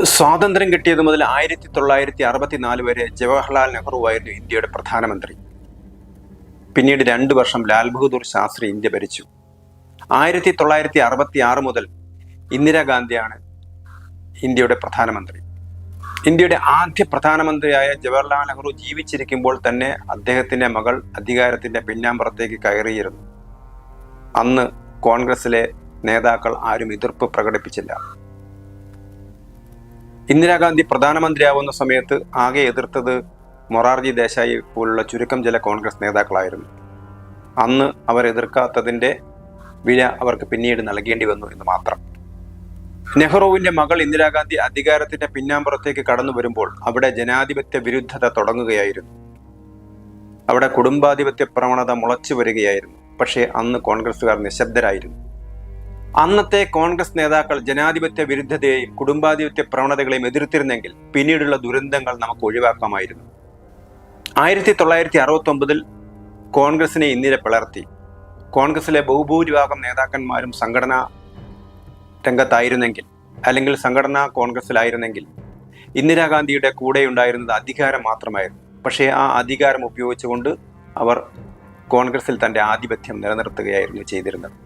സ്വാതന്ത്ര്യം കിട്ടിയത് മുതൽ 1964 വരെ ജവഹർലാൽ നെഹ്റുവായിരുന്നു ഇന്ത്യയുടെ പ്രധാനമന്ത്രി. പിന്നീട് 2 വർഷം ലാൽ ബഹദൂർ ശാസ്ത്രി ഇന്ത്യ ഭരിച്ചു. 1966 മുതൽ ഇന്ദിരാഗാന്ധിയാണ് ഇന്ത്യയുടെ പ്രധാനമന്ത്രി. ഇന്ത്യയുടെ ആദ്യ പ്രധാനമന്ത്രിയായ ജവഹർലാൽ നെഹ്റു ജീവിച്ചിരിക്കുമ്പോൾ തന്നെ അദ്ദേഹത്തിന്റെ മകൾ അധികാരത്തിന്റെ പിന്നാമ്പുറത്തേക്ക് കയറിയിരുന്നു. അന്ന് കോൺഗ്രസിലെ നേതാക്കൾ ആരും എതിർപ്പ് പ്രകടിപ്പിച്ചില്ല. ഇന്ദിരാഗാന്ധി പ്രധാനമന്ത്രിയാവുന്ന സമയത്ത് ആകെ എതിർത്തത് മൊറാർജി ദേശായി പോലുള്ള ചുരുക്കം ചില കോൺഗ്രസ് നേതാക്കളായിരുന്നു. അന്ന് അവർ എതിർക്കാത്തതിൻ്റെ വില അവർക്ക് പിന്നീട് നൽകേണ്ടി വന്നു എന്ന് മാത്രം. നെഹ്റുവിന്റെ മകൾ ഇന്ദിരാഗാന്ധി അധികാരത്തിന്റെ പിന്നാമ്പുറത്തേക്ക് കടന്നു വരുമ്പോൾ അവിടെ ജനാധിപത്യ വിരുദ്ധത തുടങ്ങുകയായിരുന്നു. അവിടെ കുടുംബാധിപത്യ പ്രവണത മുളച്ചു വരികയായിരുന്നു. പക്ഷേ അന്ന് കോൺഗ്രസുകാർ നിശബ്ദരായിരുന്നു. അന്നത്തെ കോൺഗ്രസ് നേതാക്കൾ ജനാധിപത്യ വിരുദ്ധതയെയും കുടുംബാധിപത്യ പ്രവണതകളെയും എതിർത്തിരുന്നെങ്കിൽ പിന്നീടുള്ള ദുരന്തങ്ങൾ നമുക്ക് ഒഴിവാക്കാമായിരുന്നു. 1969 കോൺഗ്രസിനെ ഇന്ദിര പിളർത്തി. കോൺഗ്രസിലെ ബഹുഭൂരിഭാഗം നേതാക്കന്മാരും സംഘടനാ രംഗത്തായിരുന്നെങ്കിൽ, അല്ലെങ്കിൽ സംഘടനാ കോൺഗ്രസിലായിരുന്നെങ്കിൽ, ഇന്ദിരാഗാന്ധിയുടെ കൂടെയുണ്ടായിരുന്നത് അധികാരം മാത്രമായിരുന്നു. പക്ഷേ ആ അധികാരം ഉപയോഗിച്ചുകൊണ്ട് അവർ കോൺഗ്രസിൽ തൻ്റെ ആധിപത്യം നിലനിർത്തുകയായിരുന്നു ചെയ്തിരുന്നത്.